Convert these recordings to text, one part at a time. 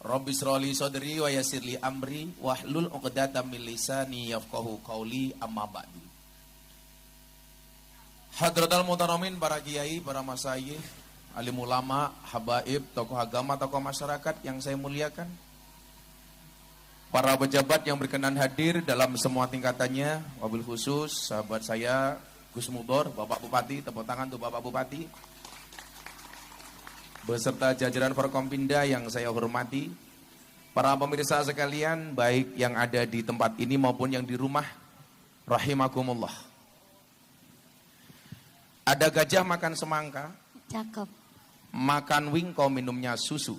Rabbi shrali sadri wa yassirli amri wahlul 'uqdatam min lisani yafqahu qauli amma ba'du. Hadratal muhtaramin, para kiai, para masyayikh, alim ulama, habaib, tokoh agama, tokoh masyarakat yang saya muliakan. Para pejabat yang berkenan hadir dalam semua tingkatannya, wabil khusus sahabat saya Gus Mudor, Bapak Bupati, tepuk tangan untuk Bapak Bupati. Beserta jajaran Forkompinda yang saya hormati, para pemirsa sekalian, baik yang ada di tempat ini maupun yang di rumah, rahimakumullah. Ada gajah makan semangka, cakep. Makan wingko minumnya susu,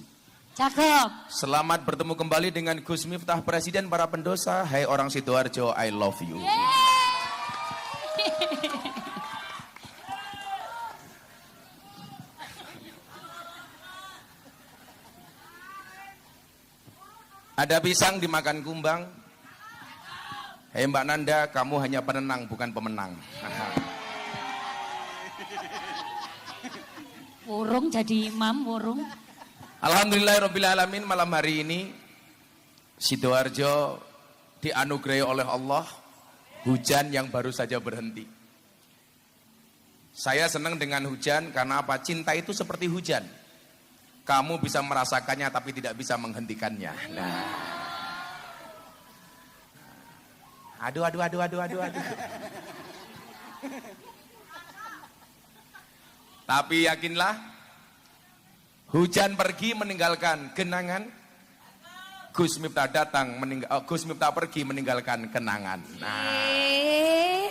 Cakep. Selamat bertemu kembali dengan Gus Miftah, Presiden para pendosa. Hai orang Sidoarjo, I love you. Ada pisang dimakan kumbang. Hei Mbak Nanda, kamu hanya penenang bukan pemenang. Wurung jadi imam, wurung. Alhamdulillahirrabbilalamin, malam hari ini Sidoarjo dianugerahi oleh Allah hujan yang baru saja berhenti. Saya senang dengan hujan karena apa? Cinta itu seperti hujan. Kamu bisa merasakannya tapi tidak bisa menghentikannya. Nah. Aduh. Tapi yakinlah, hujan pergi meninggalkan genangan, Gus Miftah datang Gus Miftah pergi meninggalkan kenangan. Nah.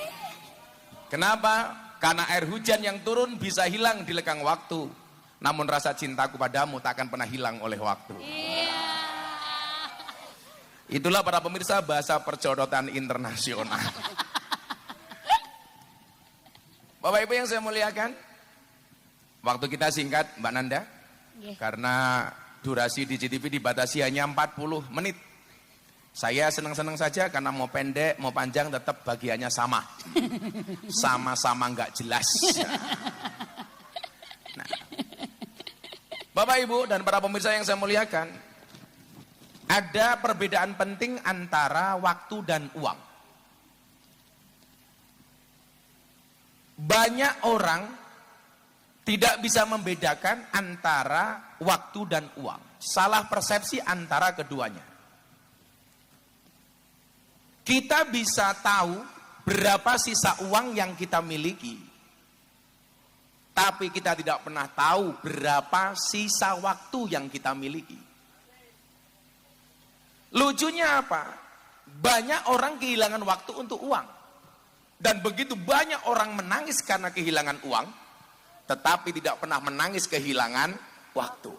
Kenapa? Karena air hujan yang turun bisa hilang di lekang waktu. Namun rasa cintaku padamu tak akan pernah hilang oleh waktu. Itulah para pemirsa bahasa perjodotan internasional. Bapak Ibu yang saya muliakan, waktu kita singkat Mbak Nanda, karena durasi di JTV dibatasi hanya 40 menit. Saya senang-senang saja karena mau pendek, mau panjang tetap bagiannya sama. Sama-sama nggak jelas. Nah, Bapak Ibu dan para pemirsa yang saya muliakan, ada perbedaan penting antara waktu dan uang. Banyak orang tidak bisa membedakan antara waktu dan uang. Salah persepsi antara keduanya. Kita bisa tahu berapa sisa uang yang kita miliki, tapi kita tidak pernah tahu berapa sisa waktu yang kita miliki. Lucunya apa? Banyak orang kehilangan waktu untuk uang. Dan begitu banyak orang menangis karena kehilangan uang, tetapi tidak pernah menangis kehilangan waktu.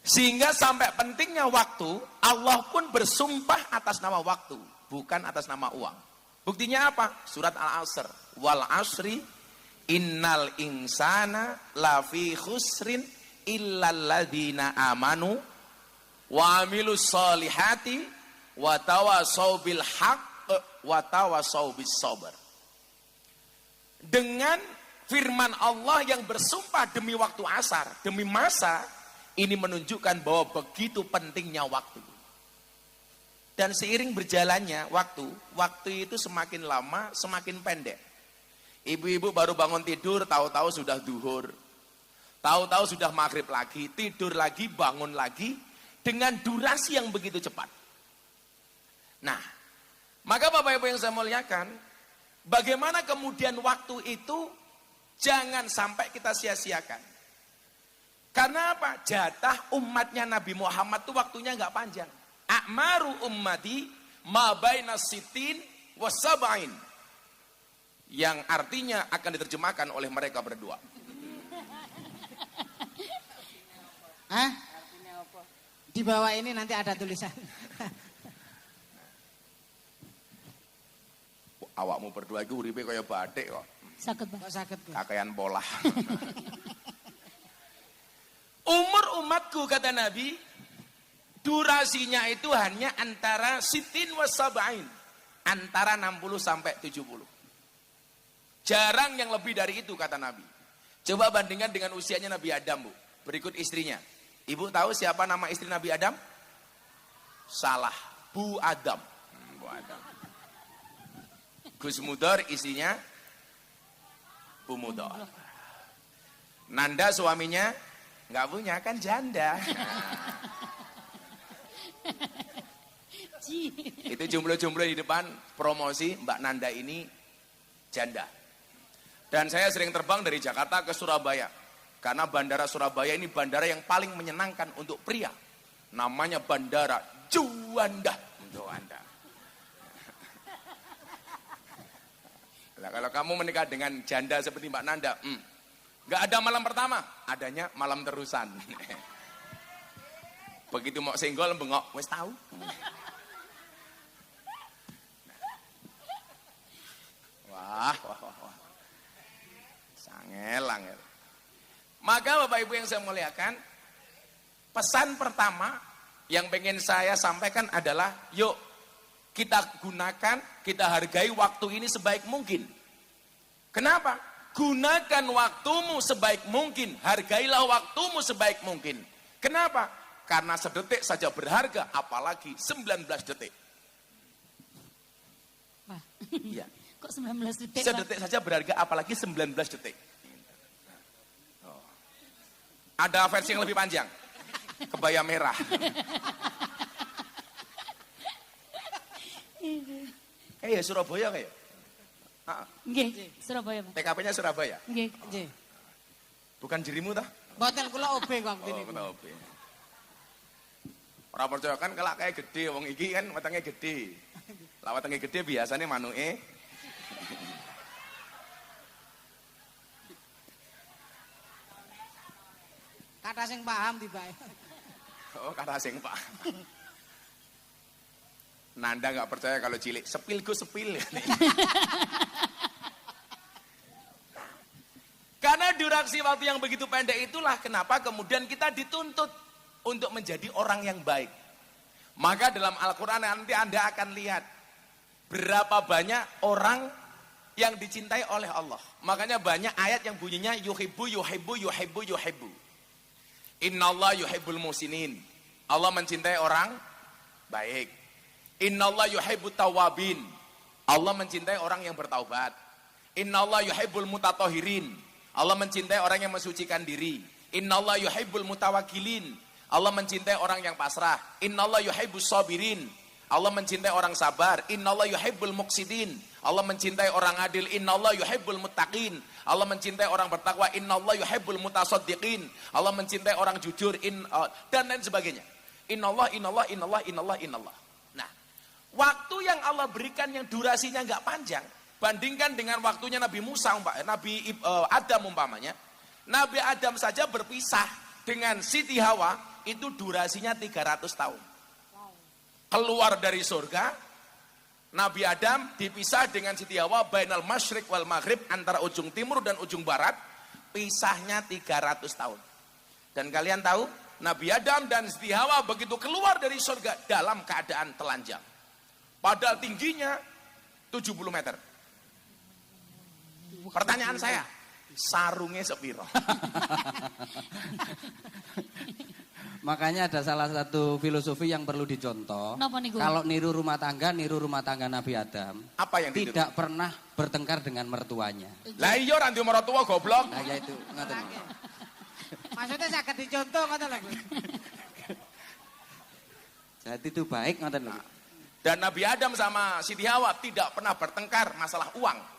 Sehingga sampai pentingnya waktu, Allah pun bersumpah atas nama waktu, bukan atas nama uang. Buktinya apa? Surat Al-Asr. Wal asri innal insana lafi khusrin illal ladzina amanu wa amilus solihati wa tawasau bil haqq wa tawasau bis sabr. Dengan firman Allah yang bersumpah demi waktu asar, demi masa, ini menunjukkan bahwa begitu pentingnya waktu. Dan seiring berjalannya waktu itu semakin lama semakin pendek. Ibu-ibu baru bangun tidur, tahu-tahu sudah duhur, tahu-tahu sudah maghrib lagi, tidur lagi, bangun lagi, dengan durasi yang begitu cepat. Nah, maka Bapak Ibu yang saya muliakan, bagaimana kemudian waktu itu jangan sampai kita sia-siakan. Karena apa? Jatah umatnya Nabi Muhammad itu waktunya nggak panjang. A'maru ummati ma baina sitin wa sab'in. Yang artinya akan diterjemahkan oleh mereka berdua. Hah? Di bawah ini nanti ada tulisan. Awakmu berdua itu uripe kaya batik kok. Sakit Pak. Kok sakit kok? Kakean pola. Umur umatku kata Nabi, durasinya itu hanya antara sitin wasaba'in, antara 60 sampai 70. Jarang yang lebih dari itu kata Nabi. Coba bandingkan dengan usianya Nabi Adam, Bu. Berikut istrinya. Ibu tahu siapa nama istri Nabi Adam? Salah, Bu Adam. Bu Adam. Gus Mudor istrinya Bu Mudor. Nanda suaminya nggak punya, kan janda. Itu jomblo-jomblo di depan promosi Mbak Nanda ini janda. Dan saya sering terbang dari Jakarta ke Surabaya. Karena bandara Surabaya ini bandara yang paling menyenangkan untuk pria. Namanya Bandara Juanda. Juanda. Nah, kalau kamu menikah dengan janda seperti Mbak Nanda, nggak ada malam pertama, adanya malam terusan. Begitu mau senggol bengok, wes tahu. Wah. Sangel. Maka Bapak Ibu yang saya muliakan, pesan pertama yang pengen saya sampaikan adalah, yuk kita gunakan, kita hargai waktu ini sebaik mungkin. Kenapa? Gunakan waktumu sebaik mungkin, hargailah waktumu sebaik mungkin. Kenapa? Karena sedetik saja berharga, apalagi 19 detik. Wah. Iya. Kok 19 detik? Sedetik saja berharga, apalagi 19 detik. Ada versi yang lebih panjang. Kebaya merah. Kayak Surabaya kayak. Nggih, Surabaya, Pak. TKP-nya Surabaya. Nggih. Nggih. Bukan dirimu tah? Mboten kula OB waktu Oh, niku. kena OB. Ora percaya kan kelak kayak gede, wong iki kan wetenge gede. Lah wetenge gede biasanya manuke. Kata sing paham tibae. Oh, kata sing Pak. Nanda nggak percaya kalau cilik, sepil go sepil. Karena durasi waktu yang begitu pendek itulah kenapa kemudian kita dituntut untuk menjadi orang yang baik. Maka dalam Al-Quran nanti Anda akan lihat berapa banyak orang yang dicintai oleh Allah. Makanya banyak ayat yang bunyinya yuhibbu. Innallah yuhibbul musinin. Allah mencintai orang baik. Innallah yuhibbut tawabin. Allah mencintai orang yang bertaubat. Innallah yuhibbul mutatohirin. Allah mencintai orang yang mensucikan diri. Innallah yuhibbul mutawakilin. Allah mencintai orang yang pasrah. Innallah yuhibbus sabirin. Allah mencintai orang sabar. Innallah yuhibbul muqsidin. Allah mencintai orang adil. Innallah yuhibbul muttaqin. Allah mencintai orang bertakwa. Innallah yuhibbul mutasaddiqin. Allah mencintai orang jujur. Dan lain sebagainya. Innallah. Nah, waktu yang Allah berikan yang durasinya nggak panjang, bandingkan dengan waktunya Nabi Musa, Nabi Adam umpamanya. Nabi Adam saja berpisah dengan Siti Hawa, itu durasinya 300 tahun. Keluar dari surga, Nabi Adam dipisah dengan Siti Hawa bainal masyriq wal maghrib, antara ujung timur dan ujung barat, pisahnya 300 tahun. Dan kalian tahu, Nabi Adam dan Siti Hawa begitu keluar dari surga dalam keadaan telanjang. Padahal tingginya 70 meter. Pertanyaan saya, sarungnya sepiro? Makanya ada salah satu filosofi yang perlu dicontoh. Napa niku? Kalau niru rumah tangga Nabi Adam. Apa yang tidak pernah bertengkar dengan mertuanya. Lah iya ora ndek mertua goblok. Nah, ya itu ngoten. Maksudnya saged dicontoh ngoten lho. Jadi itu baik ngoten lho. Dan Nabi Adam sama Siti Hawa tidak pernah bertengkar masalah uang.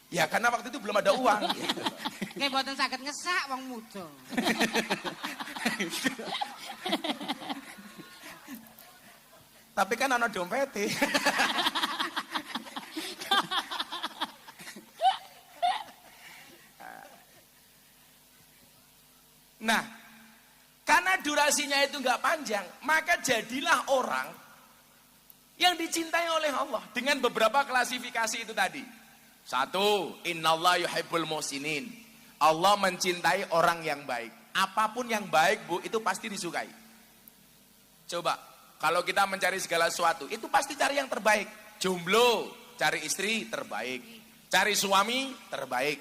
Ya karena waktu itu belum ada uang. Nggih mboten saged ngesak wong muda. Tapi kan ana dompete. Nah, karena durasinya itu nggak panjang, maka jadilah orang yang dicintai oleh Allah dengan beberapa klasifikasi itu tadi. Satu, innallah yuhibbul muhsinin. Allah mencintai orang yang baik. Apapun yang baik, Bu, itu pasti disukai. Coba, kalau kita mencari segala sesuatu, itu pasti cari yang terbaik. Jomblo, cari istri terbaik. Cari suami terbaik.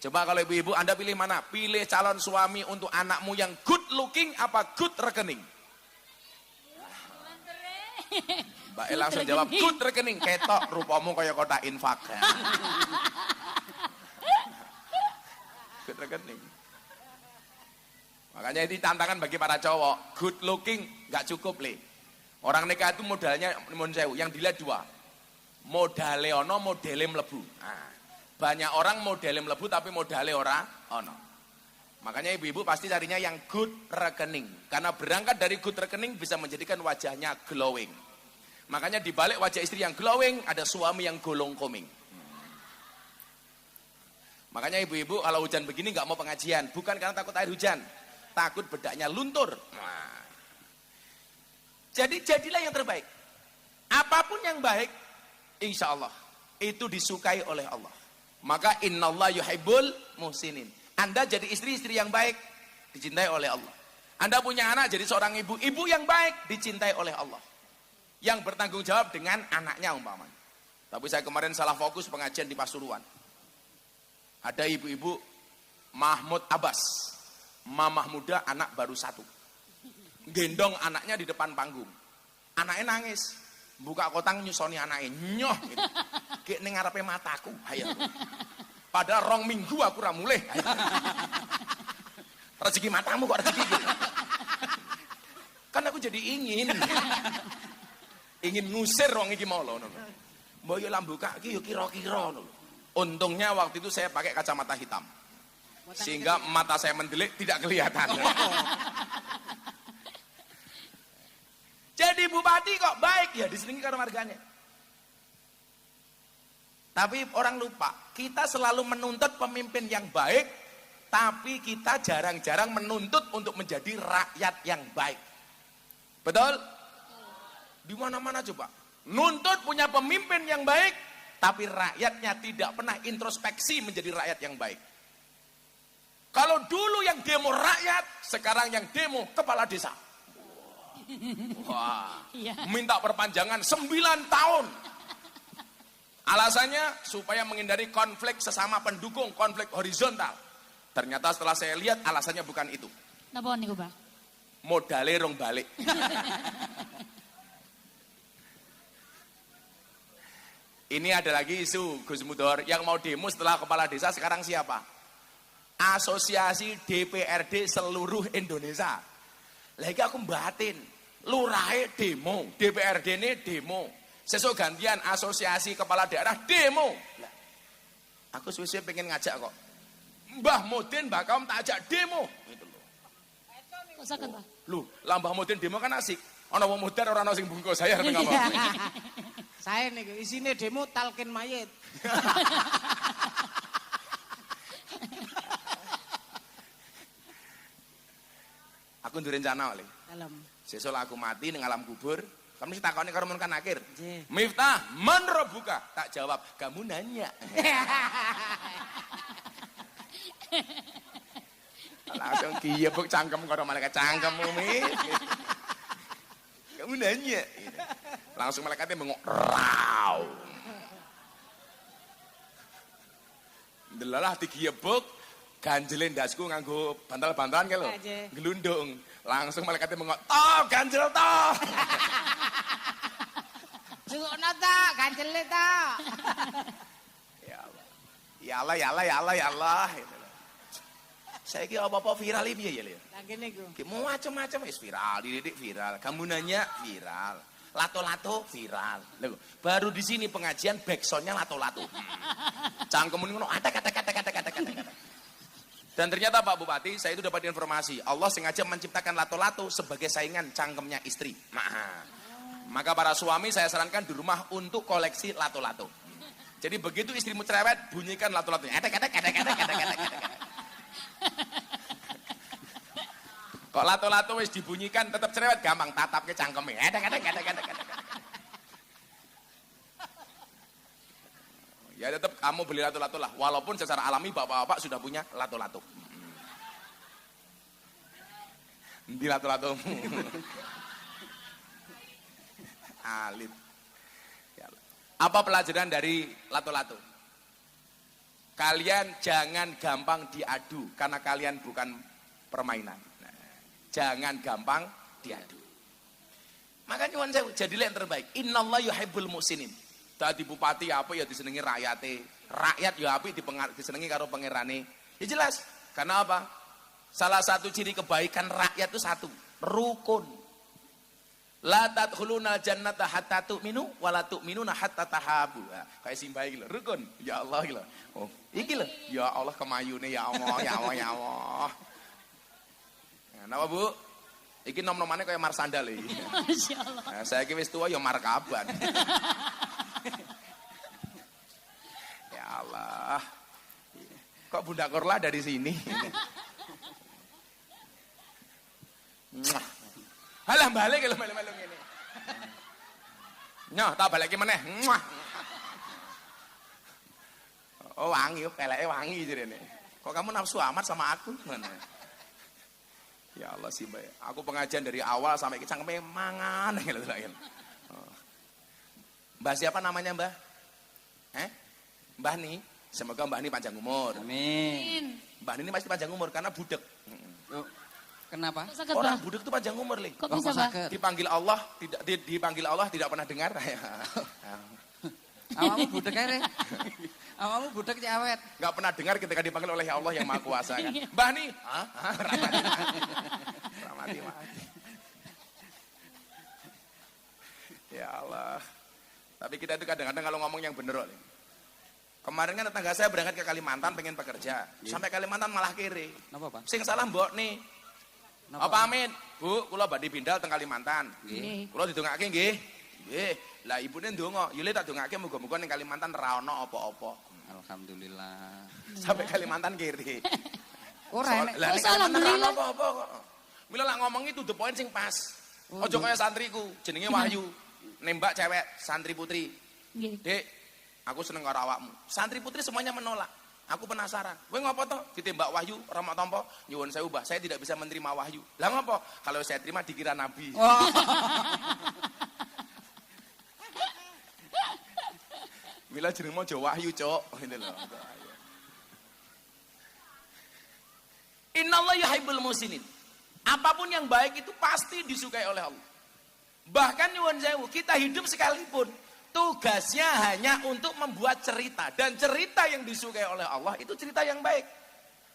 Coba kalau ibu-ibu Anda pilih mana? Pilih calon suami untuk anakmu yang good looking apa good rekening? Mbak E langsung jawab good rekening. Ketok rupamu kaya kotak infak. Good rekening. Makanya ini tantangan bagi para cowok. Good looking gak cukup le. Orang nikah itu modalnya yang dilihat dua. Modale ono, modele mlebu. Nah, banyak orang modele mlebu tapi modale ora ono. Makanya ibu-ibu pasti carinya yang good rekening. Karena berangkat dari good rekening bisa menjadikan wajahnya glowing. Makanya di balik wajah istri yang glowing ada suami yang golong koming. Makanya ibu-ibu kalau hujan begini nggak mau pengajian, bukan karena takut air hujan, takut bedaknya luntur. Nah. Jadi jadilah yang terbaik. Apapun yang baik, insya Allah itu disukai oleh Allah. Maka innallah yuhibbul muhsinin. Anda jadi istri-istri yang baik, dicintai oleh Allah. Anda punya anak jadi seorang ibu yang baik, dicintai oleh Allah. Yang bertanggung jawab dengan anaknya umpamanya. Tapi saya kemarin salah fokus pengajian di Pasuruan. Ada ibu-ibu Mahmud Abbas, mamah muda anak baru 1. Gendong anaknya di depan panggung. Anaknya nangis. Buka kotang nyusoni anaknya. Nyoh. Gitu. Kayak ning ngarepe mataku. Hayat. Padahal 2 minggu aku ra mulih. Rezeki matamu kok rezeki gitu. Kan aku jadi ingin ngusir wong iki mau lho. Mbok yo lambuka iki yo kira-kira lho. Untungnya waktu itu saya pakai kacamata hitam. Sehingga mata saya mendelik tidak kelihatan. Jadi bupati kok baik ya disenengi karo marganya. Tapi orang lupa, kita selalu menuntut pemimpin yang baik, tapi kita jarang-jarang menuntut untuk menjadi rakyat yang baik. Betul? Di mana-mana coba. Nuntut punya pemimpin yang baik, tapi rakyatnya tidak pernah introspeksi menjadi rakyat yang baik. Kalau dulu yang demo rakyat, sekarang yang demo kepala desa. Wah, minta perpanjangan 9 tahun. Alasannya supaya menghindari konflik sesama pendukung, konflik horizontal. Ternyata setelah saya lihat alasannya bukan itu. Napa niku, Bang? Modale rong balik. Ini ada lagi isu Gus Mudor yang mau demo setelah kepala desa sekarang siapa? Asosiasi DPRD seluruh Indonesia. Lagi aku batin, lurahe demo, DPRD ini demo. Sesuk gantian asosiasi kepala daerah demo. Aku suwe-suwe pengen ngajak kok. Mbah Mudin Mbah Kaum tak ajak demo. Gitu loh. Kok saged, Pak? Loh, lah Mbah Mudin demo kan asik. Ana wong mudar ora ana sing bungkus saya ngerti apa. Saya niku isine demo talkin mayit. Aku nduwe rencana oleh. Dalam. Sesuk aku mati ning alam kubur, kamu mesti takoni karo Munkan Nakir. Nggih. Miftah, man rabbuka? Tak jawab, kamu nanya. Langsung kiyebuk cangkem karo malaikat cangkemmu, Mit. Kamu nanya. Langsung malaikatnya bengok, raw. Delalah dikiyebuk, ganjelin dasku nganggo bantal-bantalan ke lho. Gelundung. Langsung malaikatnya bengok, toh ganjel toh. Sukuna ta, ganjele ta. Ya Allah. Ya Allah, ya Allah, ya Allah, ya Allah. Saya kira apa-apa viral ini ya, Lah kene iku. Mau macam-macam wis viral, dididik viral. Kamu nanya viral. Lato-lato viral. Loh, baru di sini pengajian backsoundnya lato-lato. Cangkemun ngono atek. Dan ternyata Pak Bupati, saya itu dapat informasi, Allah sengaja menciptakan lato-lato sebagai saingan cangkemnya istri. Maka para suami saya sarankan di rumah untuk koleksi lato-lato. Jadi begitu istrimu cerewet, bunyikan lato-latonya. Atek. Kok lato-lato wis dibunyikan tetap cerewet, gampang tatap ke cangkeme. Ya tetap kamu beli lato-lato lah, walaupun secara alami bapak-bapak sudah punya lato-lato. Di lato-lato. Alit. Apa pelajaran dari lato-lato? kalian jangan gampang diadu karena kalian bukan permainan. Nah, jangan gampang diadu. Makanya nyuwun sewu, jadilah yang terbaik. Innallaha yuhibbul muhsinin. Dadi bupati apa ya disenengi rakyate. Rakyat ya apik disenengi karo pangerane. Ya jelas. Karena apa? Salah satu ciri kebaikan rakyat itu satu, rukun. La tadkhuluna jannata hatta tu'minu wa la tu'minuna hatta tahabu. Kayak simbah iki lho, rukun. Ya Allah iki lho. Oh, iki lho. Ya Allah kemayune ya Allah, ya Allah, ya Allah. Nah, napa Bu? Iki nom-nomane kaya Marsanda lho iki. Masyaallah. Nah, saya iki wis tuwa ya markaban. Ya Allah. Kok Bunda Korla dari sini? Halah balik kalau melu-melu ngene. Nyoh, tak balik meneh. Oh, wangi, peleke wangi jarene. Kok kamu nafsu amat sama aku? Mana? Ya Allah sih, Mbak. Aku pengajian dari awal sampai cangkeme mangan gitu. Mbah siapa namanya, Mbah? Mbah nih. Semoga Mbah ini panjang umur. Amin. Mbah ini pasti panjang umur karena budek. Oh, kenapa? Kok sakit, Orang Bah? budek itu panjang umur, Le. Kok Oh, bisa, kok Bah? sakit? Dipanggil Allah tidak pernah dengar. Awamu budek ae. Awamu budek cek awet. Enggak pernah dengar ketika dipanggil oleh Allah yang Maha Kuasa kan. Mbah nih, ramati. Ya Allah. Tapi kita itu kadang-kadang kalau ngomong yang bener, Le. Kemarin kan tetangga saya berangkat ke Kalimantan pengen bekerja. Sampai Kalimantan malah kiri. Napa, Pak? Sing salah mbok nih. Napa? Apa amin? Bu, kula badhe bindal teng Kalimantan. Nggih. Kula didongake nggih. Nggih. Lah ibune ndonga, yo le tak dongake muga-muga ning Kalimantan ra ono apa-apa. Alhamdulillah. Sampai Kalimantan kiri. Ora enek. Lah ning Masa Kalimantan ra ono alhamdulillah? apa-apa kok. Mila lak ngomongi to the point sing pas. Aja kaya santriku, jenenge Wahyu. Nembak cewek santri putri. Nggih. Dek, aku seneng karo awakmu. Santri putri semuanya menolak. Aku penasaran. Kowe ngopo to? Ditembak Wahyu Rama Tompo. Nyuwun sewu, Mbah, saya tidak bisa menerima Wahyu. Lah ngopo? Kalau saya terima dikira nabi. Oh. Mila jeneng mojo Wahyu, Cok. Gitu loh. Innallaha yuhibbul muhsinin. Apapun yang baik itu pasti disukai oleh Allah. Bahkan nyuwun sewu, kita hidup sekalipun tugasnya hanya untuk membuat cerita, dan cerita yang disukai oleh Allah itu cerita yang baik.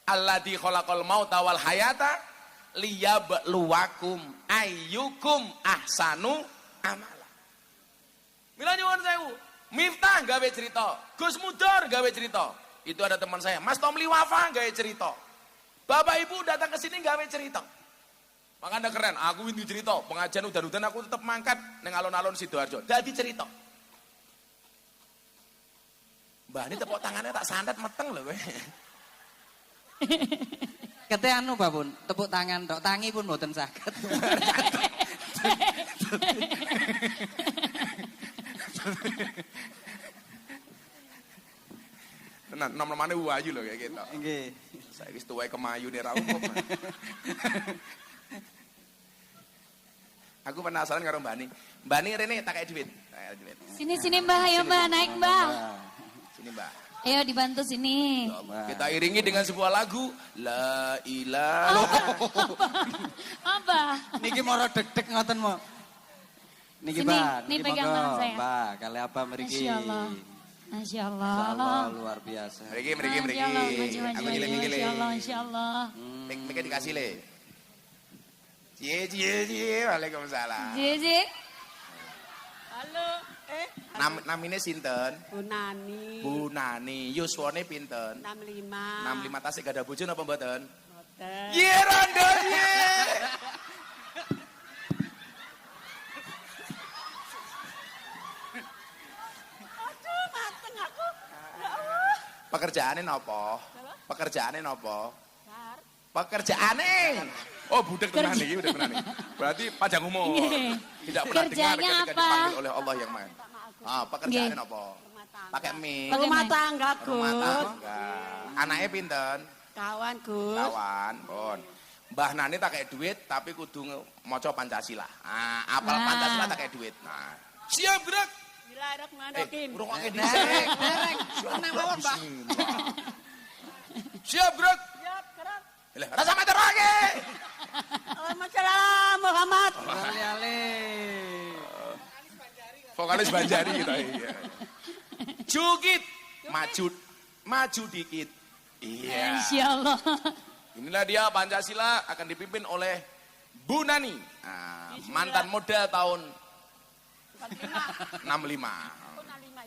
Alladzi khalaqal mauta wal hayata liyabluwakum ayyukum ahsanu amala. Mila nyuwun sewu, Miftah gawe cerita, Gus Mudor gawe cerita. Itu ada teman saya, Mas Tomli Wafa gawe cerita. Bapak Ibu datang ke sini gawe cerita. Makanya keren, aku ini cerita, pengajian udan-udan aku tetap mangkat neng alon-alon Sidoarjo. Jadi cerita. Mbah ini tepuk tangannya tak sandat meteng loh gue. Kete anu Babun, tepuk tangan tok, tangi pun mboten saged. Tenan, nom-nomane Wahyu loh kayak gitu. Nggih. Saya wis tuwek kemayu nih ra umum. Aku penasaran karo Mbak Ni. Mbak Ni rene tak kayak duit. Sini Mbah, ayo Mbah, naik Mbah. Sini Mbak. Ayo dibantu sini. Kita iringi dengan sebuah lagu La ilaha. Apa? Niki moro deg-deg ngoten mo. Niki Sini, Mbak, nih pegang tangan saya. Mbak, kali apa mriki? Masya Allah. Masya Allah. Insyaallah luar biasa. Mriki. Masya Allah, maju. Aku nyilih-nyilih. Masya Allah, Insya Allah. Mik dikasih le. Cie. Waalaikumsalam. Jiji. Halo, Namine sinten? Bu Nani. Bu Nani. Yuswane pinten? 65. 65 tasik gak ada bojo napa mboten? Boten. Ye rondo ye. Aduh, mateng aku. Ya Allah. Pekerjaane napa? Pekerjaane napa? Bar. Pekerjaane. Oh, budek tenan iki, budek tenan iki. Berarti panjang umur. Nggih. Tidak pernah dengar Kerjanya ketika apa? dipanggil oleh Allah yang Maha. Ah, pekerjaane Nggih. napa? Rumah tangga. Pakai mie. Pakai Rumah mic. tangga, Rumah Gus. tangga. Anaknya pinten? Kawan, Gus. Kawan, pun. Mbah Nani tak kayak duit tapi kudu maca Pancasila. Ah, apal Nah. Pancasila tak kayak duit. Nah, siap gerak. Bismillahirrahmanirrahim. Rungokne dhisik. Dereng. Tenang mawon, Pak. Siap, Grot. Siap, gerak. Lah, rasa matur lagi. Assalamualaikum Muhammad. Ale-ale. Vokalis Banjari kita iya. Jukit. Maju dikit. Iya. Insyaallah. Inilah dia Pancasila akan dipimpin oleh Bu Nani. Nah, mantan model tahun 65. 65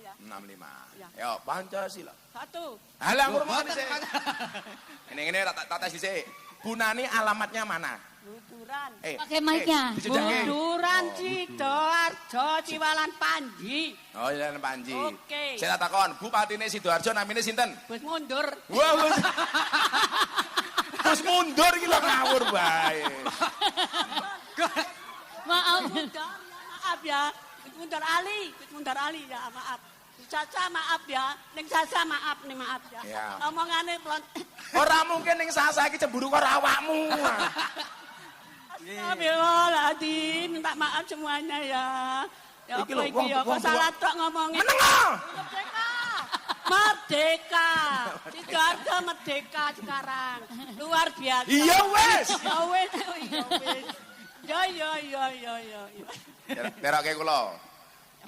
ya. 65. Ya. Yo, Pancasila. 1. Halah, ngurung sih. Ini tak tes dhisik. Bu Nani alamatnya mana? Luturan. Pakai mic-nya. dijejake. Luturan Sidoarjo Ciwalan Panji. Oh, iya Panji. Oke. Saya tak takon, Bupatine Sidoarjo namine sinten? Wis mundur. Wah, terus mundur iki lho ngawur bae. Maaf. Maaf ya. Mundur Ali ya, maaf. Caca maaf ya, ning Caca maaf nih maaf ya. Ya. Omongane plon. Ora mungkin ning Sasa iki cemburu karo awakmu. Astagfirullahaladzim, minta maaf semuanya ya. Ya Iki apa lho, iki ya, kok wong- salah tok ngomongnya. Menengo. Merdeka. Sidoarjo merdeka sekarang. Luar biasa. Iya wes. Ya wes, ya wes. Ya. Teroke kula.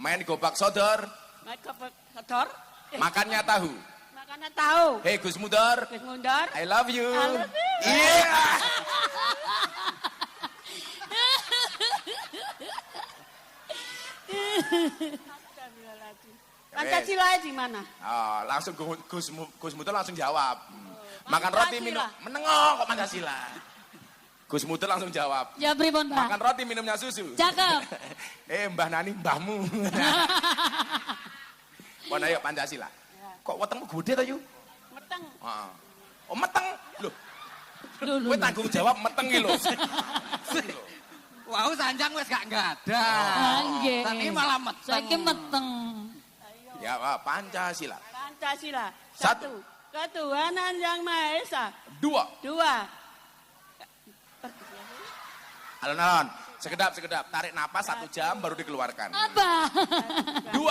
Main gobak sodor, Mereka kotor. makannya tahu. Makanan tahu. Hei Gus Mudor, Wis mundur. I love you. I love you. Iya. Astagfirullahaladzim. Pancasila di mana? Oh, langsung Gus Mudor langsung jawab. Makan roti minum Pancasila. menengok kok Pancasila. Gus Mudor langsung jawab. Ya pripun, Pak? Makan roti minumnya susu. Cakep. Mbah Nani mbahmu. Pon ayo Pancasila. Kok wetengmu gede ta yu? Meteng. Heeh. Oh meteng. Loh, Lho, kowe tanggung jawab meteng iki lho. Wow, sanjang wis gak ada. Nggih. Tapi malah meteng. Saiki meteng. Ya, Pancasila. Pancasila. Satu. 1. Ketuhanan Yang Maha Esa. 2. 2. Alon-alon. Sekedap. Tarik napas 1 jam baru dikeluarkan. Apa? 2.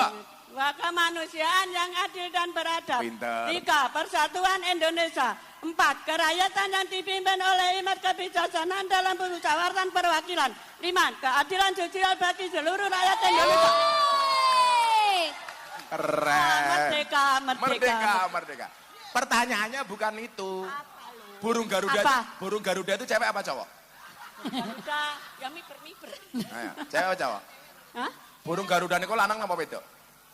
Kemanusiaan yang adil dan beradab. Pinter. 3. Persatuan Indonesia. 4. Kerakyatan yang dipimpin oleh imat kebijaksanaan dalam musyawaratan perwakilan. 5. Keadilan sosial bagi seluruh rakyat Indonesia. Yeay. Keren. Merdeka. Pertanyaannya bukan itu. Burung Apa? Garuda itu cewek apa cowok? Garuda, ya miber. Ayo, cewek apa cowok? Hah? Burung Garuda niku lanang apa wedok?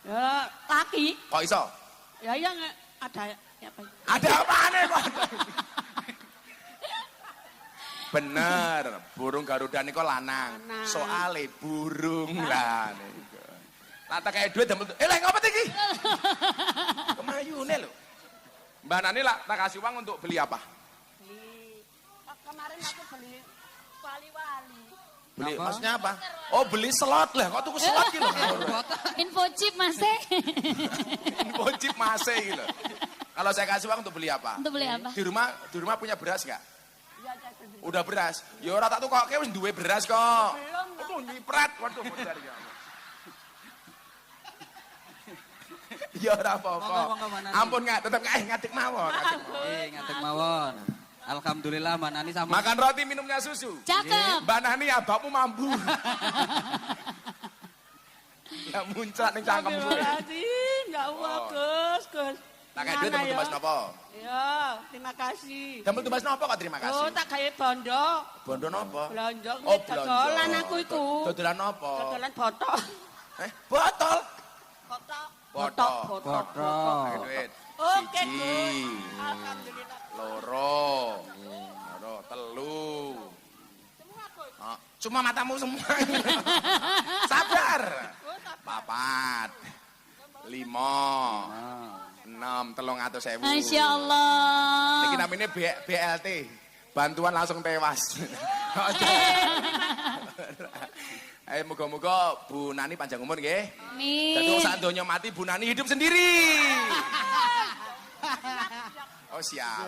Ya, laki. Kok iso? Ya yang ada ya apa? Ada apane kok? Bener, burung Garuda niku lanang. Lanang. Soale burung lah niku. Lah tak kayak duit damel. Lek ngapa iki? Kemayune lho. Mbak Nani lah tak kasih uang untuk beli apa? Kemarin aku beli wali-wali. Beli Apa? maksudnya apa? Oh, beli slot lah. Kok tuku slot iki lho. Info chip Mas. Info chip masih gitu. Kalau saya kasih uang untuk beli apa? Untuk beli apa? Di rumah punya beras nggak? Iya, saya Udah beras. Ya ora tak tuh kok wis duwe beras kok. belum. Aduh nyiprat. Waduh modar ya. Ya ora apa-apa. Monggo, Mbak Nani. Ampun nggak, tetep ngadeg mawon. Ngadeg mawon. Alhamdulillah Mbak Nani sama. Makan roti minumnya susu. Cakep. Mbak Nani abakmu mambu. Ya muncrat ning cangkemmu. Astagfirullahaladzim, ya Allah, Oh. Gus. Tak kayak duit damel tumbas nopo? Ya, terima kasih. Damel tumbas nopo kok terima Oh, kasih. tak kayak bondo. Bondo nopo? Belanja, Oh, dodolan aku iku. Dodolan nopo? Dodolan botol. Botol. Botol. Botol. Botol. Pakai duit. Oke, Siji. Gus. Alhamdulillah. Loro, telu. Oh, cuma matamu semua. Sabar. Papat. 5. 6. 300.000. Masya Allah. Ini namanya BLT. Bantuan langsung tewas. Ayo moga-moga Bu Nani panjang umur nggih. Dadi wong Amin. sak donya mati Bu Nani hidup sendiri. Oh siap.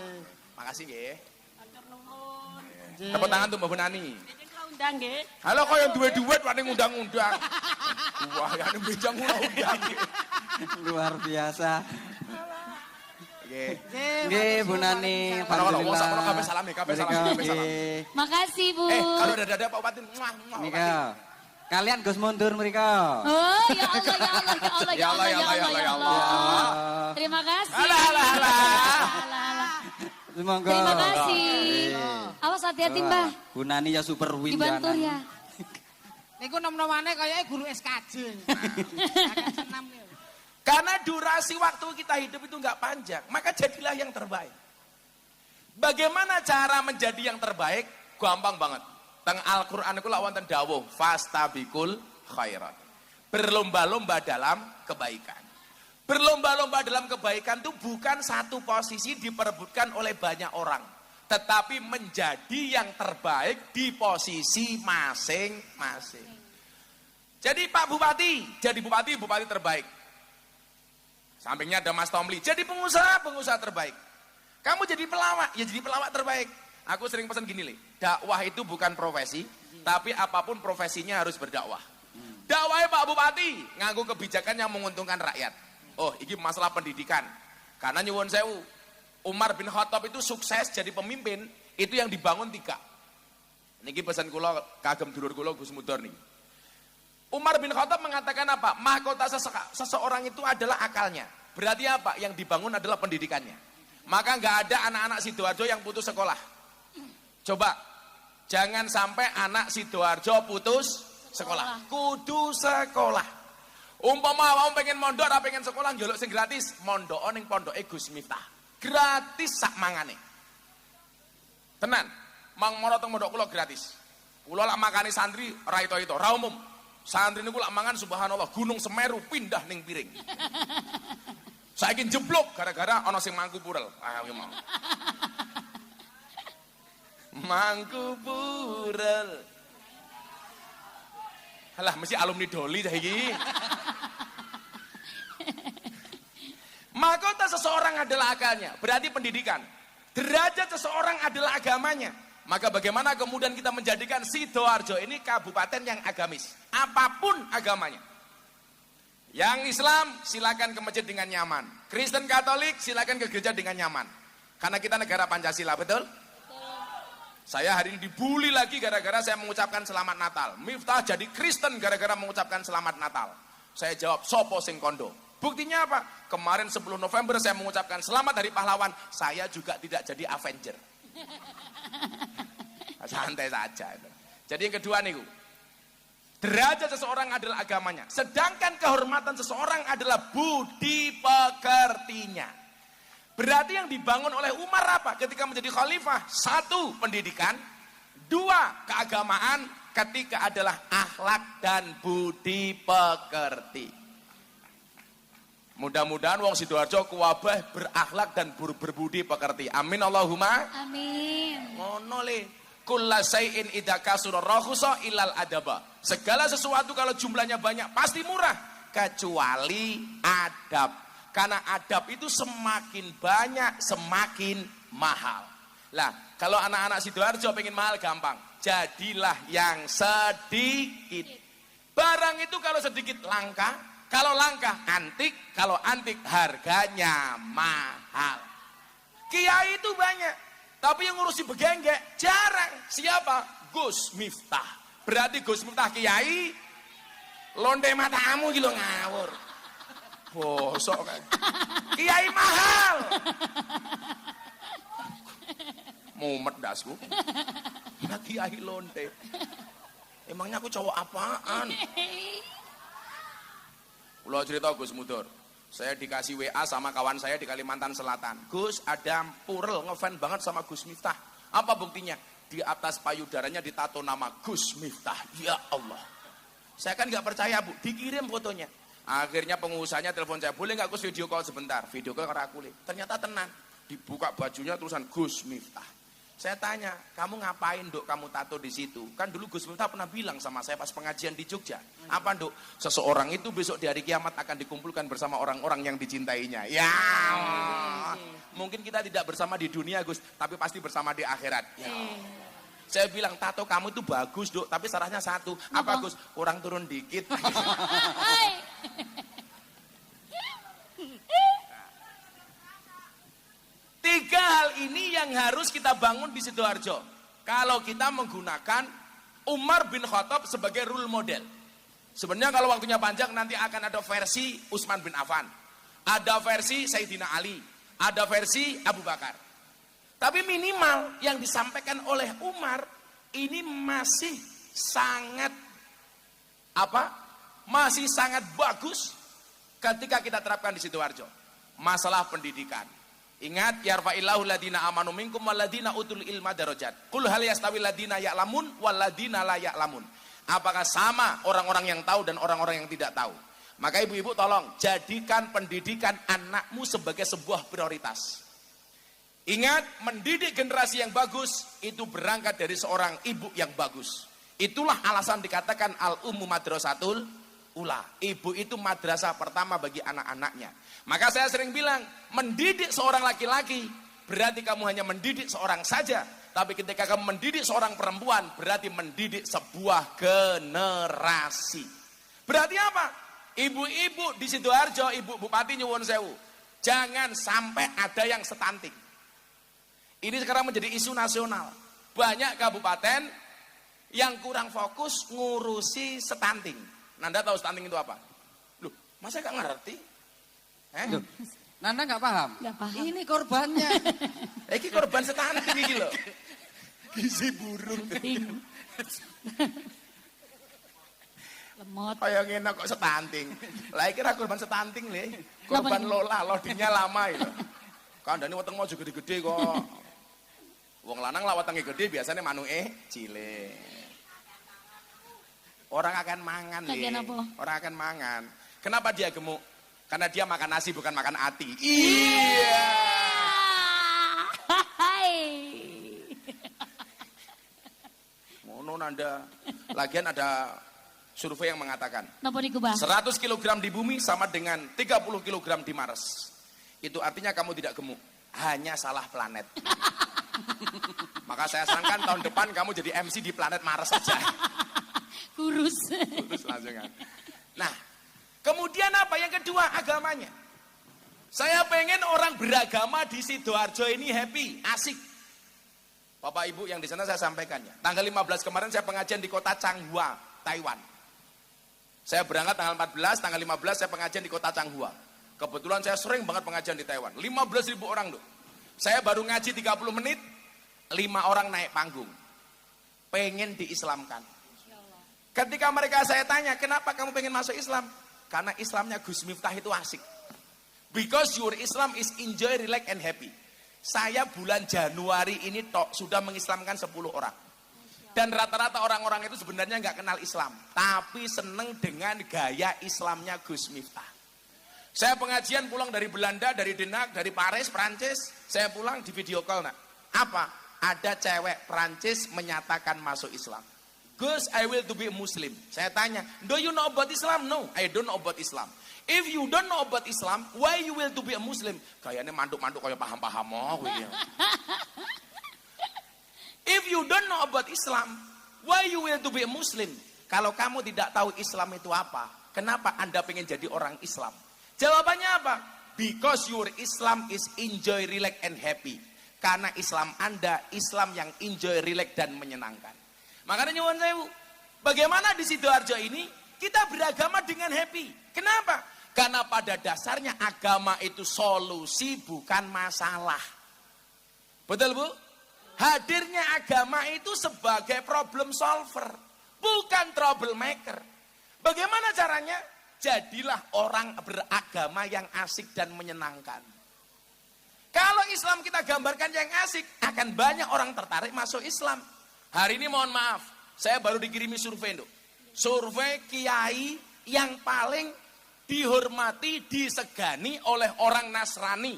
Makasih nggih. Matur nuwun. Tepuk tangan untuk Mbak Bu Nani. Izin kaunjuk Ndang nggih. Halo kok yang duwe-duwet wani ngundang-undang. Wah, ya ini benjang ngundang. Luar biasa. Oke. Nggih, Bu Nani. Kalau wong sak kabeh salam ya, kabeh salam, kabeh salam. Makasih, Bu. Kalau ada Pak Bupati, muah. Nika. Kalian Gus mundur mereka. Oh, ya Allah, ya Allah, ya Allah, ya Allah, ya Allah. Terima kasih. Alah. Alah. Semoga. Terima kasih. Awas hati-hati, Mbah. Bu Nani ya super win Dibantu ya. Niku nom-nomane kayaknya guru SKJ. Karena durasi waktu kita hidup itu nggak panjang, maka jadilah yang terbaik. Bagaimana cara menjadi yang terbaik? Gampang banget. Teng Al-Qur'an iku lak wonten dawuh fastabikul khairat. Berlomba-lomba dalam kebaikan. Berlomba-lomba dalam kebaikan itu bukan satu posisi diperebutkan oleh banyak orang, tetapi menjadi yang terbaik di posisi masing-masing. Jadi Pak Bupati, jadi bupati terbaik. Sampingnya ada Mas Tomli, jadi pengusaha terbaik. Kamu jadi pelawak, ya jadi pelawak terbaik. Aku sering pesan gini, dakwah itu bukan profesi, tapi apapun profesinya harus berdakwah. Dakwahnya Pak Bupati, nganggo kebijakan yang menguntungkan rakyat. Oh, ini masalah pendidikan. Karena nyuwun sewu, Umar bin Khattab itu sukses jadi pemimpin, itu yang dibangun 3. Niki pesan kula kagem dulur kula Gus Mudor nih. Umar bin Khattab mengatakan apa? Mahkota seseorang itu adalah akalnya. Berarti apa? Yang dibangun adalah pendidikannya. Maka nggak ada anak-anak Sidoarjo yang putus sekolah. Coba, jangan sampai anak Sidoarjo putus sekolah. Kudu sekolah. Umpama wong pengen mondok ora pengen sekolah njaluk sing gratis, mondok ning pondoke Gus Miftah. Gratis sak mangane. Tenan, mang moro teng mondok kula gratis. Kula lak makani santri ora itu, ora umum. Santri niku lak mangan subhanallah Gunung Semeru pindah ning piring. Saiki jeblok gara-gara ana sing mangku purel. Ah iki mau. Mangku purel. Alah mesti alumni Doli saiki. Mahkota seseorang adalah akalnya, berarti pendidikan. Derajat seseorang adalah agamanya. Maka bagaimana kemudian kita menjadikan Sidoarjo ini kabupaten yang agamis, apapun agamanya. Yang Islam silakan ke masjid dengan nyaman, Kristen Katolik silakan ke gereja dengan nyaman. Karena kita negara Pancasila, betul? Saya hari ini dibully lagi gara-gara saya mengucapkan selamat Natal. Miftah jadi Kristen gara-gara mengucapkan selamat Natal. Saya jawab, sopo sing kondo. Buktinya apa? Kemarin 10 November saya mengucapkan selamat Hari Pahlawan. Saya juga tidak jadi Avenger. Santai saja. Jadi yang kedua nih, derajat seseorang adalah agamanya. Sedangkan kehormatan seseorang adalah budi pekertinya. Berarti yang dibangun oleh Umar apa? Ketika menjadi khalifah, 1, pendidikan, 2, keagamaan, ketiga adalah akhlak dan budi pekerti. Mudah-mudahan wong Sidoarjo kuwabeh berakhlak dan berbudi pekerti. Amin Allahumma. Amin. Ngono le. Kulla syai'in idza kasura rakhusa ilal adaba. Segala sesuatu kalau jumlahnya banyak pasti murah kecuali adab. Karena adab itu semakin banyak semakin mahal. Lah, kalau anak-anak Sidoarjo pengen mahal gampang. Jadilah yang sedikit. Barang itu kalau sedikit langka, kalau langka antik, kalau antik harganya mahal. Kiai itu banyak, tapi yang ngurusi begenggek jarang. Siapa? Gus Miftah. Berarti Gus Miftah kiai, londe matamu gitu ngawur. Bosok kan. Kiai mahal. Mumet dasku. Nah, kiai londe. Emangnya aku cowok apaan? Pulau cerita Gus Mudur, saya dikasih WA sama kawan saya di Kalimantan Selatan. Gus, ada purel ngefan banget sama Gus Miftah. Apa buktinya? Di atas payudaranya ditato nama Gus Miftah. Ya Allah. Saya kan nggak percaya Bu, dikirim fotonya. Akhirnya pengusahanya telepon saya, boleh nggak Gus video call sebentar? Video call karena aku. Ternyata tenan. Dibuka bajunya tulisan Gus Miftah. Saya tanya, kamu ngapain Dok kamu tato di situ? Kan dulu Gus Miftah pernah bilang sama saya pas pengajian di Jogja. Apa Dok? Seseorang itu besok di hari kiamat akan dikumpulkan bersama orang-orang yang dicintainya. Ya, mungkin kita tidak bersama di dunia Gus, tapi pasti bersama di akhirat. Ya. Saya bilang, tato kamu itu bagus, Dok, tapi salahnya satu. Apa, Gus? Kurang turun dikit. Tiga hal ini yang harus kita bangun di Sidoarjo. Kalau kita menggunakan Umar bin Khattab sebagai role model. Sebenarnya kalau waktunya panjang nanti akan ada versi Utsman bin Affan. Ada versi Sayyidina Ali. Ada versi Abu Bakar. Tapi minimal yang disampaikan oleh Umar ini masih sangat masih sangat bagus ketika kita terapkan di Sidoarjo. Masalah pendidikan. Ingat, yarfa'illahu ladina amanu minkum waladina utul ilma darajat. Qul hal yastawi ladina ya'lamun waladina la ya'lamun. Apakah sama orang-orang yang tahu dan orang-orang yang tidak tahu? Maka ibu-ibu tolong jadikan pendidikan anakmu sebagai sebuah prioritas. Ingat, mendidik generasi yang bagus itu berangkat dari seorang ibu yang bagus. Itulah alasan dikatakan al-ummu madrasatul ula. Ibu itu madrasah pertama bagi anak-anaknya. Maka saya sering bilang, mendidik seorang laki-laki berarti kamu hanya mendidik seorang saja. Tapi ketika kamu mendidik seorang perempuan berarti mendidik sebuah generasi. Berarti apa? Ibu-ibu di Sidoarjo, Ibu Bupati Nyuwun Sewu, jangan sampai ada yang stunting. Ini sekarang menjadi isu nasional. Banyak kabupaten yang kurang fokus ngurusi stunting. Nanda tahu stunting itu apa? Loh, masa gak ngerti? Loh, Nanda nggak paham? Nggak paham. Ini korbannya. Ini korban stunting ini loh. Gizi burung. Lemot. Kayak ngene kok stunting. Lah iki ra korban stunting le. Korban Lola, lodinya lama itu. Kandhane weteng mau gede-gede kok. Wong lanang lah wetenge gede biasanya manuke cilik. Orang akan mangan le. Orang akan mangan. Kenapa dia gemuk? Karena dia makan nasi bukan makan ati. Iya. Ngono Nanda. Lagian ada survei yang mengatakan Napa niku, Bang? 100 kg di bumi sama dengan 30 kg di Mars. Itu artinya kamu tidak gemuk, hanya salah planet. Maka saya sarankan tahun depan kamu jadi MC di planet Mars saja. Kurus. Kurus langsung kan. Nah, kemudian apa? Yang kedua, agamanya. Saya pengen orang beragama di Sidoarjo ini happy, asik. Bapak Ibu yang di sana saya sampaikan ya. Tanggal 15 kemarin saya pengajian di kota Changhua, Taiwan. Saya berangkat tanggal 14, tanggal 15 saya pengajian di kota Changhua. Kebetulan saya sering banget pengajian di Taiwan. 15.000 orang tuh. Saya baru ngaji 30 menit, 5 orang naik panggung. Pengen diislamkan. Ketika mereka saya tanya, kenapa kamu pengen masuk Islam? Karena Islamnya Gus Miftah itu asik. Because your Islam is enjoy, relax, and happy. Saya bulan Januari ini sudah mengislamkan 10 orang. Dan rata-rata orang-orang itu sebenarnya nggak kenal Islam. Tapi seneng dengan gaya Islamnya Gus Miftah. Saya pengajian pulang dari Belanda, dari Den Haag, dari Paris, Prancis. Saya pulang di video call, nak. Apa? Ada cewek Prancis menyatakan masuk Islam. Gus, I will to be a Muslim. Saya tanya, do you know about Islam? No, I don't know about Islam. If you don't know about Islam, why you will to be a Muslim? Kayaknya mantuk-mantuk kayak paham-paham oh. If you don't know about Islam, why you will to be a Muslim? Kalau kamu tidak tahu Islam itu apa, kenapa Anda pengen jadi orang Islam? Jawabannya apa? Because your Islam is enjoy, relax, and happy. Karena Islam Anda, Islam yang enjoy, relax, dan menyenangkan. Makanya nyuwun sewu, bagaimana di Sidoarjo ini kita beragama dengan happy. Kenapa? Karena pada dasarnya agama itu solusi bukan masalah. Betul Bu? Hadirnya agama itu sebagai problem solver, bukan troublemaker. Bagaimana caranya? Jadilah orang beragama yang asik dan menyenangkan. Kalau Islam kita gambarkan yang asik, akan banyak orang tertarik masuk Islam. Hari ini mohon maaf, saya baru dikirimi survei, Nduk. Survei kiai yang paling dihormati, disegani oleh orang Nasrani.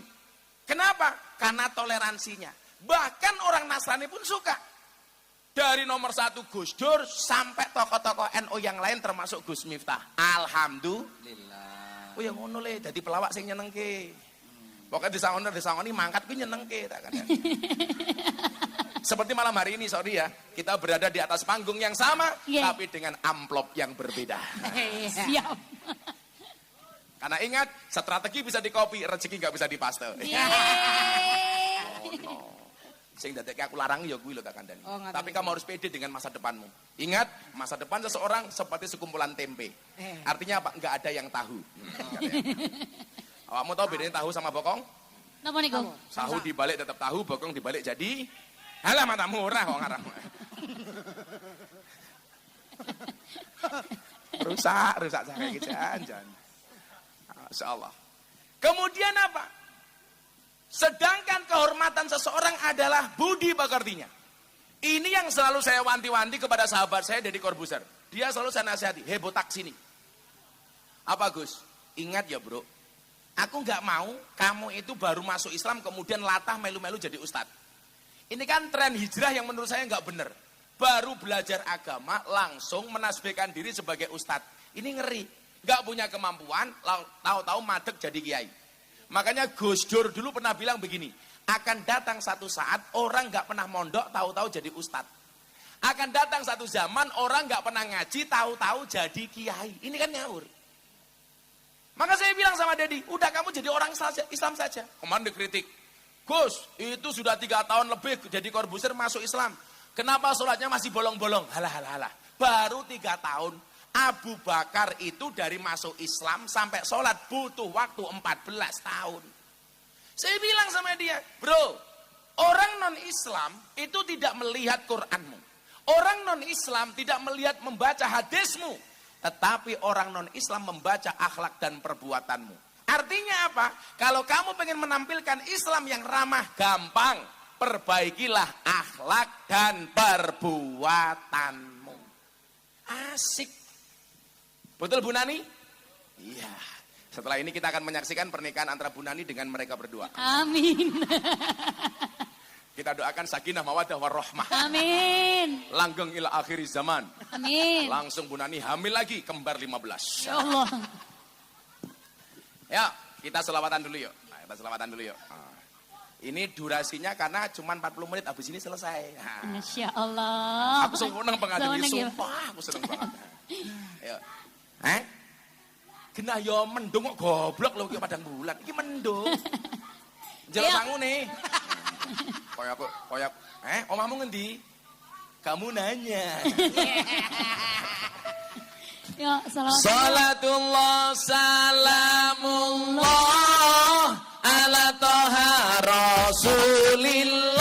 Kenapa? Karena toleransinya. Bahkan orang Nasrani pun suka. Dari nomor 1 Gus Dur sampai tokoh-tokoh NU yang lain termasuk Gus Miftah. Alhamdulillah. Oh ya ngono le, jadi pelawak sing nyenengke. Pokoknya disangoni mangkat ku nyenengke tak kan. Seperti malam hari ini, sorry ya, kita berada di atas panggung yang sama, Yeah. tapi dengan amplop yang berbeda. Siap. Karena ingat, strategi bisa dikopi, rezeki nggak bisa dipaste. Yeay. Oh, no. Sing dadekke aku larang ya kuwi lho Kak Kandani. Oh, ngoten. Tapi kamu harus pede dengan masa depanmu. Ingat, masa depan seseorang seperti sekumpulan tempe. Artinya apa? Nggak ada yang tahu. Awakmu tahu bedanya tahu sama bokong? Napa niku? Tahu dibalik tetap tahu, bokong dibalik jadi halah matamu ora kok ngarang. rusak saya gitu jangan. Masyaallah. Kemudian apa? Sedangkan kehormatan seseorang adalah budi pekertinya. Ini yang selalu saya wanti-wanti kepada sahabat saya Deddy Corbuzier. Dia selalu saya nasihati, hei botak sini. Apa Gus? Ingat ya bro, aku nggak mau kamu itu baru masuk Islam kemudian latah melu-melu jadi ustadz. Ini kan tren hijrah yang menurut saya nggak benar. Baru belajar agama langsung menasbihkan diri sebagai ustadz. Ini ngeri. Nggak punya kemampuan, tahu-tahu madeg jadi kiai. Makanya Gus Dur dulu pernah bilang begini, akan datang satu saat orang nggak pernah mondok, tahu-tahu jadi ustadz. Akan datang satu zaman orang nggak pernah ngaji, tahu-tahu jadi kiai. Ini kan ngawur. Maka saya bilang sama Dedi, udah kamu jadi orang Islam saja. Kemarin dikritik, Gus itu sudah 3 tahun lebih jadi Corbuzier masuk Islam. Kenapa sholatnya masih bolong-bolong? Halah. Baru 3 tahun. Abu Bakar itu dari masuk Islam sampai sholat butuh waktu 14 tahun. Saya bilang sama dia, bro, orang non-Islam itu tidak melihat Qur'anmu. Orang non-Islam tidak melihat membaca hadismu. Tetapi orang non-Islam membaca akhlak dan perbuatanmu. Artinya apa? Kalau kamu pengen menampilkan Islam yang ramah, gampang. Perbaikilah akhlak dan perbuatanmu. Asik. Betul Bu Nani? Iya. Setelah ini kita akan menyaksikan pernikahan antara Bu Nani dengan mereka berdua. Amin. Kita doakan sakinah mawaddah warahmah. Amin. Langgeng ila akhir zaman. Amin. Langsung Bu Nani hamil lagi, kembar 15. Ya Allah. Ya, kita selawatan dulu yuk. Nah, kita selawatan dulu yuk. Nah, ini durasinya karena cuma 40 menit, habis ini selesai. Nah, Masya Allah. aku seneng banget ini, Seneng ya. sumpah aku seneng banget. Yuk. Kena yo mendung kok goblok lho iki padang bulan. Iki mendung. Jelek sangu nih. Koyak omahmu ngendi? Kamu nanya. Ya, salawat. Salatullah salamullah ala toha rasulillah.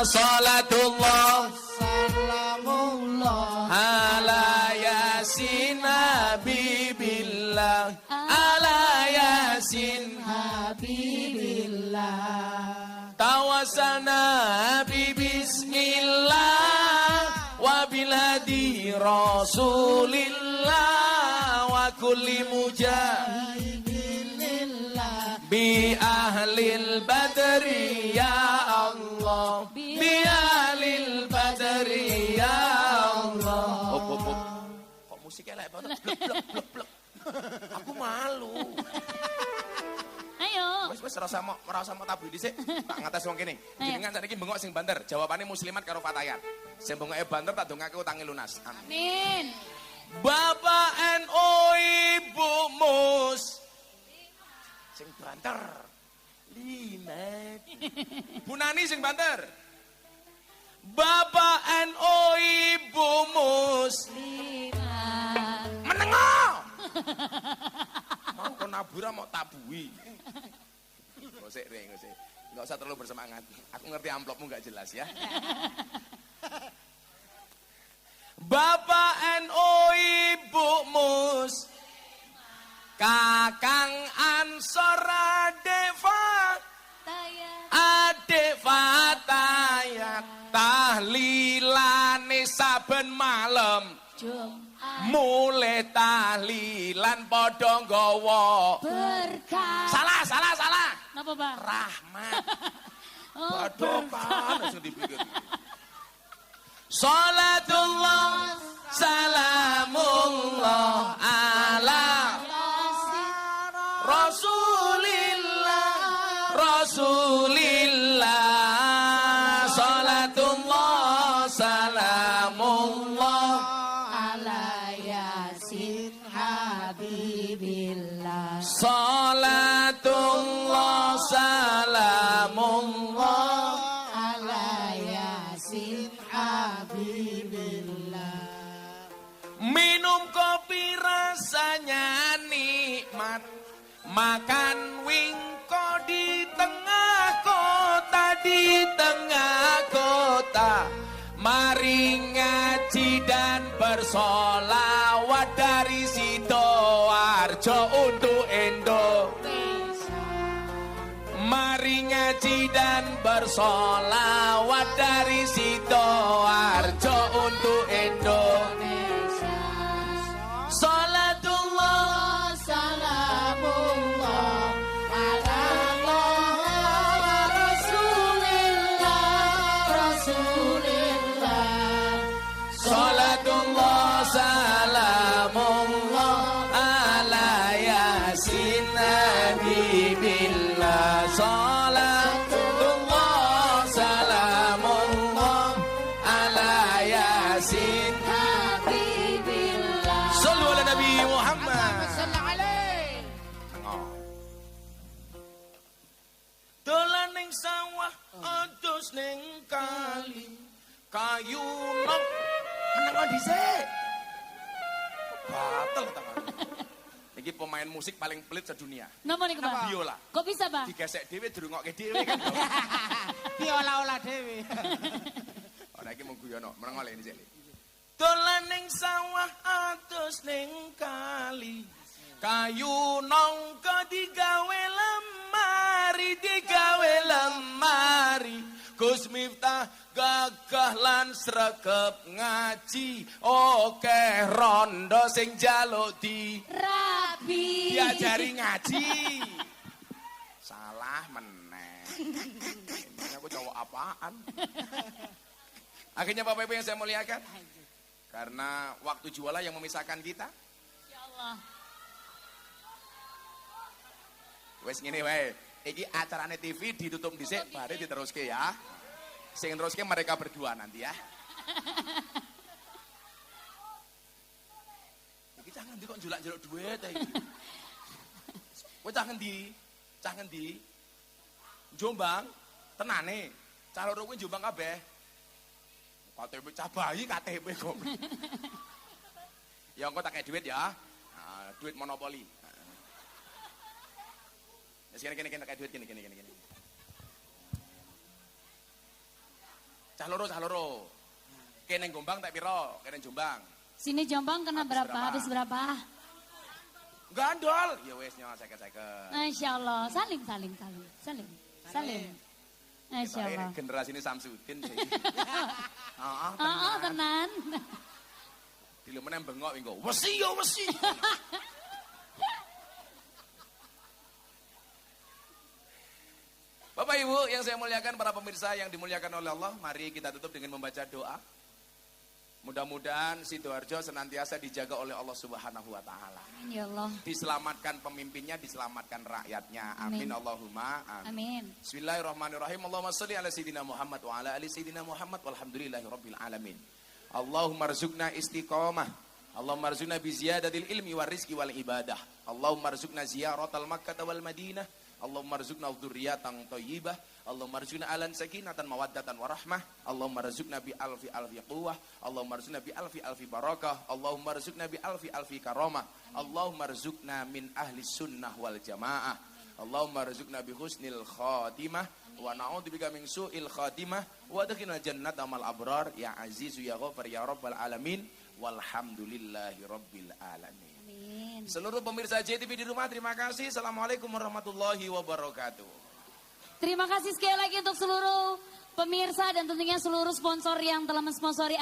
Salatullah salamullah ala yasin habibillah. Ala yasin habibillah. Tawasana bismillah wa bil hadi rasulillah wa kulli mujahidillah bi ahlil badri ya Allah bi ahlil badri ya Allah. Kok musiknya lek banget blek. Aku malu. Ayo. Wes rasa mau tabu dhisik. Tak ngates wong kene. Jenengan saiki bengok sing banter. Jawabane muslimat karo fatayat. Sing bengoke banter tak dongake utange lunas. Amin. Bapak NU Ibu Mus. Sing banter. Limet. Bu Nani sing banter. Bapak NU Ibu Mus. Menengok. Mau kok nabura mau tabui. Gosek. Enggak usah terlalu bersemangat. Aku ngerti amplopmu enggak jelas ya. Bapak NU Ibu Mus. Kakang Ansor Adek Fatayat tahlilane saben malam. Mulai tahlilan padha nggawa Berkah. Salah. Napa, Bang? Rahmat. Oh, Badokan langsung dipikir. Salatullah salamullah ala Rasulillah. Salat Salatullah salamullah ala yasin habibillah. minum kopi rasanya nikmat makan wingko di tengah kota mari ngaji dan bersolawat dari Sidoarjo untuk Indonesia. Mari ngaji dan bersolawat dari Sidoarjo untuk Indonesia. Salatullah Salamullah ala Rasulillah. Salatullah salamullah ala yasin habibillah. Salatullah salamullah ala yasin Habibillah. Sallu ala Nabi Muhammad. Sallallahu alaihi. Dolan ning sawah adus ning kali kayu nok meneng dhisik. Batal tangan. Iki pemain musik paling pelit sedunia. Napa niku, Pak? Biola. Kok bisa, Pak? Digesek dhewe dirungokke dhewe kan. Diolah-olah dewe. Ora iki mung guyono, meneng oleh dhisik. Dolan ning sawah adus ning kali kayu nongko digawe lemari Gus Miftah gagah lan sregep ngaji oke rondo sing jaluk Rabi. diajari ngaji salah meneh ini aku cowok apaan akhirnya Bapak Ibu yang saya muliakan karena waktu jualah yang memisahkan kita Ya Allah. wes ngene wae iki acarane TV ditutup dhisik bare diteruske ya sing teruske mereka berdua nanti ya iki cah ngendi kok njulak-njuluk duit ta iki kowe cah ngendi Jombang tenane cah loro kuwi Jombang kabeh KTP cah bayi KTP kok ya engko tak kei duit ya nah, duit monopoli kene tak duit kene. Cah loro. Kene Jombang tak piro? Kene Jombang. Sini Jombang kena berapa? Habis berapa? Gandol. Ya wis nyawa 50-50. Masyaallah. Salim. Masyaallah. Generasi ini Samsudin sih. Tenan. Dile meneh bengok engko. Wesi yo wesi. Bapak Ibu yang saya muliakan, para pemirsa yang dimuliakan oleh Allah, mari kita tutup dengan membaca doa. Mudah-mudahan Sidoarjo senantiasa dijaga oleh Allah Subhanahu wa taala. Amin ya Allah. Diselamatkan pemimpinnya, diselamatkan rakyatnya. Amin, Allahumma amin. Bismillahirrahmanirrahim. Allahumma sholli ala sayyidina Muhammad wa ala ali sayyidina Muhammad walhamdulillahirabbil alamin. Allahumma rzuqna istiqamah. Allahumma rzuqna bi ziyadatil ilmi war rizqi wal ibadah. Allahumma rzuqna ziyaratal Makkah wal Madinah. Allahumma rzuqna dzurriyyatan thayyibah. Allahumma rzuqna alan sakinatan mawaddatan warahmah. Allahumma rzuqna bi alfi quwwah. Allahumma rzuqna bi alfi barakah. Allahumma rzuqna bi alfi karamah. Allahumma rzuqna min ahli sunnah wal jamaah. Allahumma rzuqna bi husnil khatimah wa na'udzubika min su'il khatimah wa adkhilna jannata mal abrar ya azizu ya ghafar ya rabbal alamin walhamdulillahi rabbil alamin. Amin. Seluruh pemirsa JTV di rumah, terima kasih. Assalamualaikum warahmatullahi wabarakatuh. Terima kasih sekali lagi untuk seluruh pemirsa dan tentunya seluruh sponsor yang telah mensponsori